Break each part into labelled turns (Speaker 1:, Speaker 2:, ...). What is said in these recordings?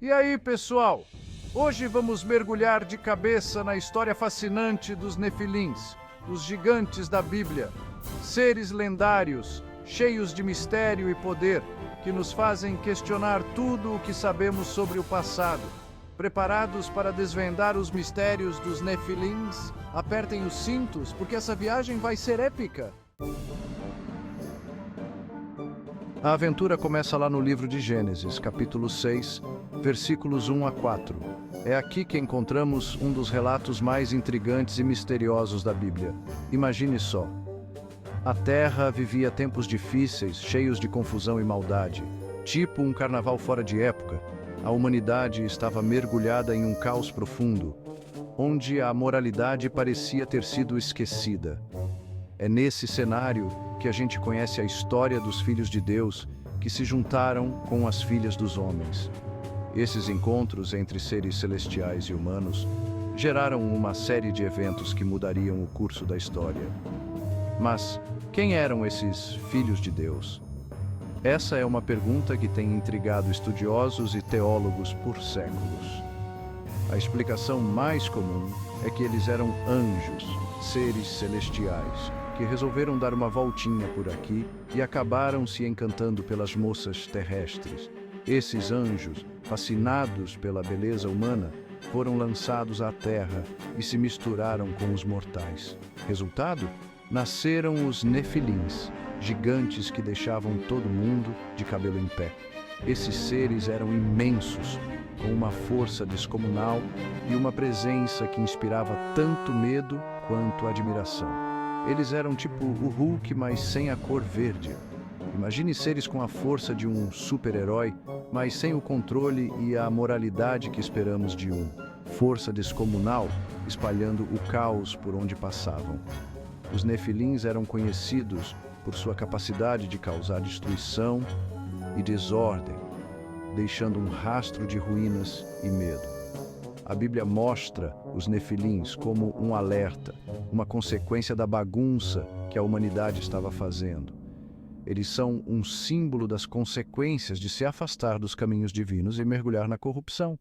Speaker 1: E aí, pessoal? Hoje vamos mergulhar de cabeça na história fascinante dos Nefilins, os gigantes da Bíblia, seres lendários, cheios de mistério e poder, que nos fazem questionar tudo o que sabemos sobre o passado. Preparados para desvendar os mistérios dos Nefilins? Apertem os cintos, porque essa viagem vai ser épica. A aventura começa lá no livro de Gênesis, capítulo 6, versículos 1 a 4. É aqui que encontramos um dos relatos mais intrigantes e misteriosos da Bíblia. Imagine só. A Terra vivia tempos difíceis, cheios de confusão e maldade. Tipo um carnaval fora de época, a humanidade estava mergulhada em um caos profundo, onde a moralidade parecia ter sido esquecida. É nesse cenário que a gente conhece a história dos filhos de Deus que se juntaram com as filhas dos homens. Esses encontros entre seres celestiais e humanos geraram uma série de eventos que mudariam o curso da história. Mas quem eram esses filhos de Deus? Essa é uma pergunta que tem intrigado estudiosos e teólogos por séculos. A explicação mais comum é que eles eram anjos, seres celestiais, que resolveram dar uma voltinha por aqui e acabaram se encantando pelas moças terrestres. Esses anjos, fascinados pela beleza humana, foram lançados à terra e se misturaram com os mortais. Resultado? Nasceram os Nefilins, gigantes que deixavam todo mundo de cabelo em pé. Esses seres eram imensos, com uma força descomunal e uma presença que inspirava tanto medo quanto admiração. Eles eram tipo o Hulk, mas sem a cor verde. Imagine seres com a força de um super-herói, mas sem o controle e a moralidade que esperamos de um. Força descomunal, espalhando o caos por onde passavam. Os Nefilins eram conhecidos por sua capacidade de causar destruição e desordem, deixando um rastro de ruínas e medo. A Bíblia mostra os Nefilins como um alerta, uma consequência da bagunça que a humanidade estava fazendo. Eles são um símbolo das consequências de se afastar dos caminhos divinos e mergulhar na corrupção.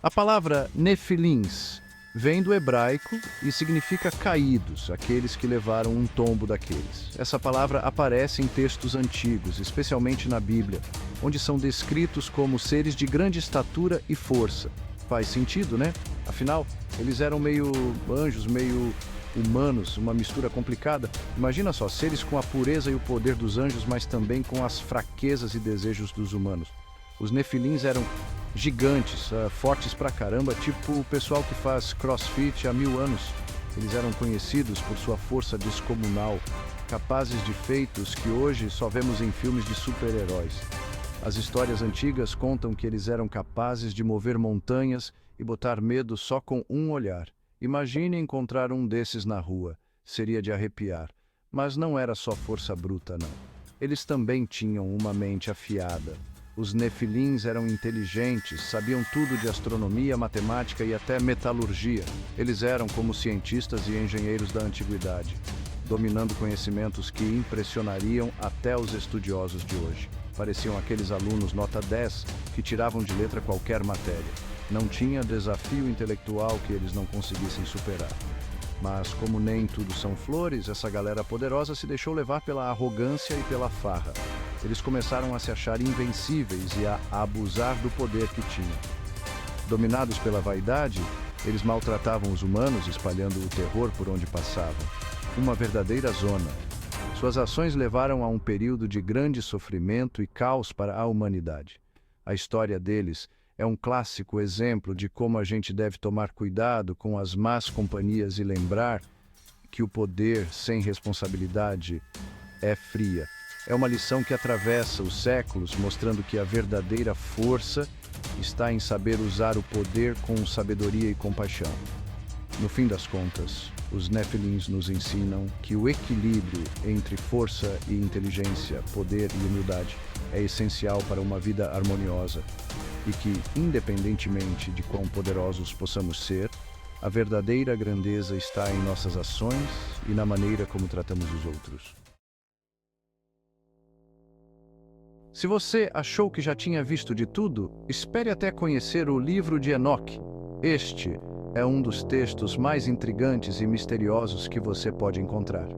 Speaker 1: A palavra Nefilins vem do hebraico e significa caídos, aqueles que levaram um tombo daqueles. Essa palavra aparece em textos antigos, especialmente na Bíblia, onde são descritos como seres de grande estatura e força. Faz sentido, né? Afinal, eles eram meio anjos, meio humanos, uma mistura complicada. Imagina só, seres com a pureza e o poder dos anjos, mas também com as fraquezas e desejos dos humanos. Os Nefilins eram gigantes, fortes pra caramba, tipo o pessoal que faz crossfit há 1000 anos. Eles eram conhecidos por sua força descomunal, capazes de feitos que hoje só vemos em filmes de super-heróis. As histórias antigas contam que eles eram capazes de mover montanhas e botar medo só com um olhar. Imagine encontrar um desses na rua, seria de arrepiar. Mas não era só força bruta, não. Eles também tinham uma mente afiada. Os Nefilins eram inteligentes, sabiam tudo de astronomia, matemática e até metalurgia. Eles eram como cientistas e engenheiros da antiguidade, dominando conhecimentos que impressionariam até os estudiosos de hoje. Pareciam aqueles alunos nota 10 que tiravam de letra qualquer matéria. Não tinha desafio intelectual que eles não conseguissem superar. Mas como nem tudo são flores, essa galera poderosa se deixou levar pela arrogância e pela farra. Eles começaram a se achar invencíveis e a abusar do poder que tinham. Dominados pela vaidade, eles maltratavam os humanos, espalhando o terror por onde passavam. Uma verdadeira zona. Suas ações levaram a um período de grande sofrimento e caos para a humanidade. A história deles é um clássico exemplo de como a gente deve tomar cuidado com as más companhias e lembrar que o poder sem responsabilidade é fria. É uma lição que atravessa os séculos, mostrando que a verdadeira força está em saber usar o poder com sabedoria e compaixão. No fim das contas, os Nefilins nos ensinam que o equilíbrio entre força e inteligência, poder e humildade é essencial para uma vida harmoniosa e que, independentemente de quão poderosos possamos ser, a verdadeira grandeza está em nossas ações e na maneira como tratamos os outros. Se você achou que já tinha visto de tudo, espere até conhecer o livro de Enoque. Este é um dos textos mais intrigantes e misteriosos que você pode encontrar.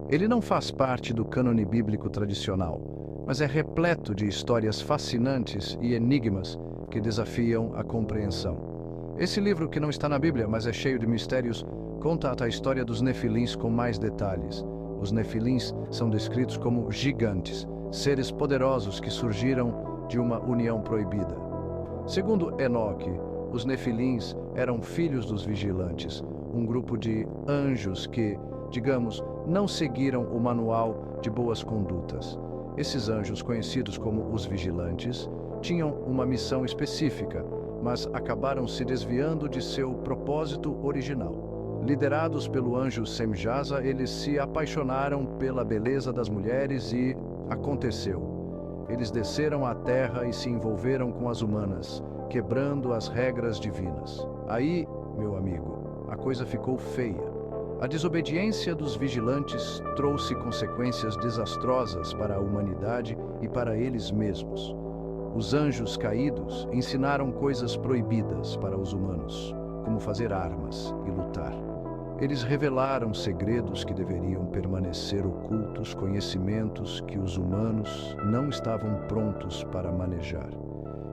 Speaker 1: Ele não faz parte do cânone bíblico tradicional, mas é repleto de histórias fascinantes e enigmas que desafiam a compreensão. Esse livro, que não está na Bíblia, mas é cheio de mistérios, conta a história dos Nefilins com mais detalhes. Os Nefilins são descritos como gigantes, seres poderosos que surgiram de uma união proibida. Segundo Enoque, os Nefilins eram filhos dos vigilantes, um grupo de anjos que, digamos, não seguiram o manual de boas condutas. Esses anjos, conhecidos como os vigilantes, tinham uma missão específica, mas acabaram se desviando de seu propósito original. Liderados pelo anjo Semjaza, eles se apaixonaram pela beleza das mulheres e aconteceu. Eles desceram à terra e se envolveram com as humanas, quebrando as regras divinas. Aí, meu amigo, a coisa ficou feia. A desobediência dos vigilantes trouxe consequências desastrosas para a humanidade e para eles mesmos. Os anjos caídos ensinaram coisas proibidas para os humanos, como fazer armas e lutar. Eles revelaram segredos que deveriam permanecer ocultos, conhecimentos que os humanos não estavam prontos para manejar.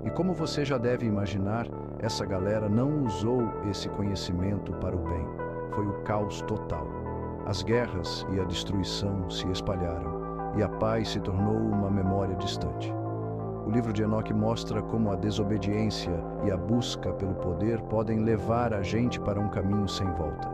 Speaker 1: E como você já deve imaginar, essa galera não usou esse conhecimento para o bem. Foi o caos total. As guerras e a destruição se espalharam, e a paz se tornou uma memória distante. O livro de Enoque mostra como a desobediência e a busca pelo poder podem levar a gente para um caminho sem volta.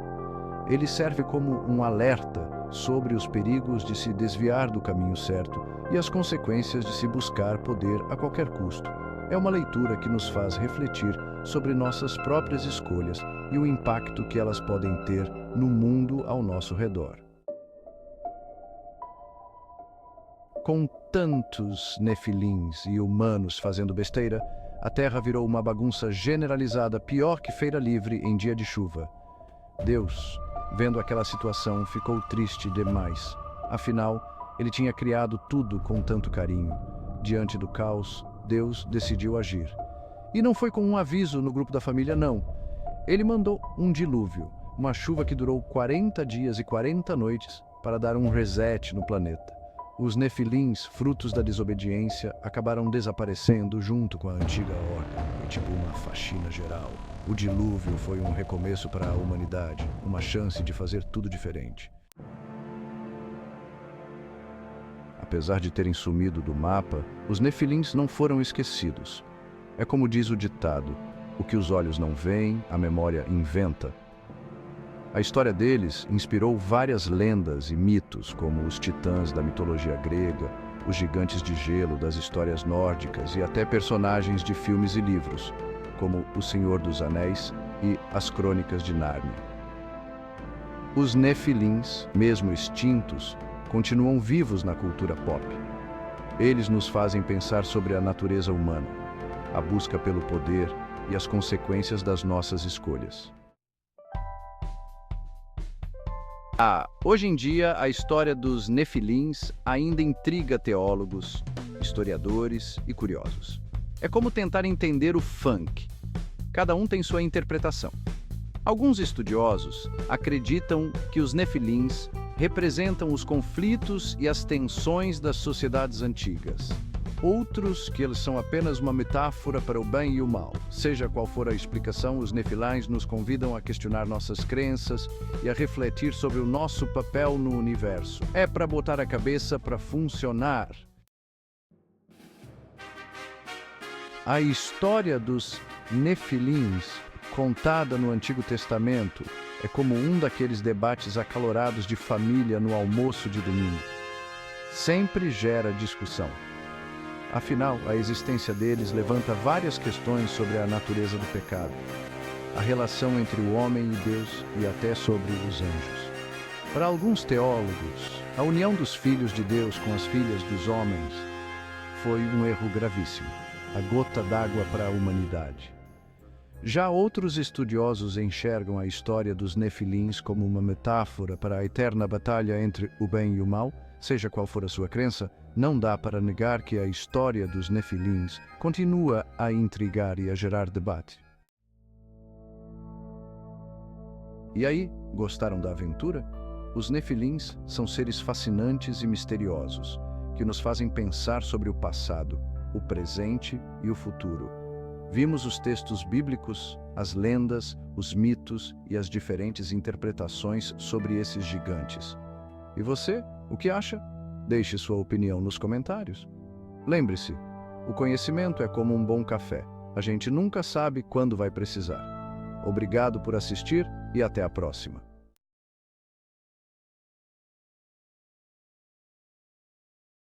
Speaker 1: Ele serve como um alerta sobre os perigos de se desviar do caminho certo e as consequências de se buscar poder a qualquer custo. É uma leitura que nos faz refletir sobre nossas próprias escolhas e o impacto que elas podem ter no mundo ao nosso redor. Com tantos nefilins e humanos fazendo besteira, a Terra virou uma bagunça generalizada, pior que feira livre em dia de chuva. Deus, vendo aquela situação, ficou triste demais. Afinal, ele tinha criado tudo com tanto carinho. Diante do caos, Deus decidiu agir. E não foi com um aviso no grupo da família, não. Ele mandou um dilúvio, uma chuva que durou 40 dias e 40 noites para dar um reset no planeta. Os nefilins, frutos da desobediência, acabaram desaparecendo junto com a antiga ordem. Foi tipo uma faxina geral. O dilúvio foi um recomeço para a humanidade, uma chance de fazer tudo diferente. Apesar de terem sumido do mapa, os nefilins não foram esquecidos. É como diz o ditado: o que os olhos não veem, a memória inventa. A história deles inspirou várias lendas e mitos, como os titãs da mitologia grega, os gigantes de gelo das histórias nórdicas e até personagens de filmes e livros, como O Senhor dos Anéis e As Crônicas de Nárnia. Os nefilins, mesmo extintos, continuam vivos na cultura pop. Eles nos fazem pensar sobre a natureza humana, a busca pelo poder e as consequências das nossas escolhas. Hoje em dia, a história dos nefilins ainda intriga teólogos, historiadores e curiosos. É como tentar entender o funk. Cada um tem sua interpretação. Alguns estudiosos acreditam que os nefilins representam os conflitos e as tensões das sociedades antigas. Outros que eles são apenas uma metáfora para o bem e o mal. Seja qual for a explicação, os nefilins nos convidam a questionar nossas crenças e a refletir sobre o nosso papel no universo. É para botar a cabeça para funcionar. A história dos nefilins, contada no Antigo Testamento, é como um daqueles debates acalorados de família no almoço de domingo. Sempre gera discussão. Afinal, a existência deles levanta várias questões sobre a natureza do pecado, a relação entre o homem e Deus e até sobre os anjos. Para alguns teólogos, a união dos filhos de Deus com as filhas dos homens foi um erro gravíssimo, a gota d'água para a humanidade. Já outros estudiosos enxergam a história dos nefilins como uma metáfora para a eterna batalha entre o bem e o mal, Seja qual for a sua crença, não dá para negar que a história dos Nefilins continua a intrigar e a gerar debate. E aí, gostaram da aventura? Os Nefilins são seres fascinantes e misteriosos, que nos fazem pensar sobre o passado, o presente e o futuro. Vimos os textos bíblicos, as lendas, os mitos e as diferentes interpretações sobre esses gigantes. E você, o que acha? Deixe sua opinião nos comentários. Lembre-se, o conhecimento é como um bom café. A gente nunca sabe quando vai precisar. Obrigado por assistir e até a próxima.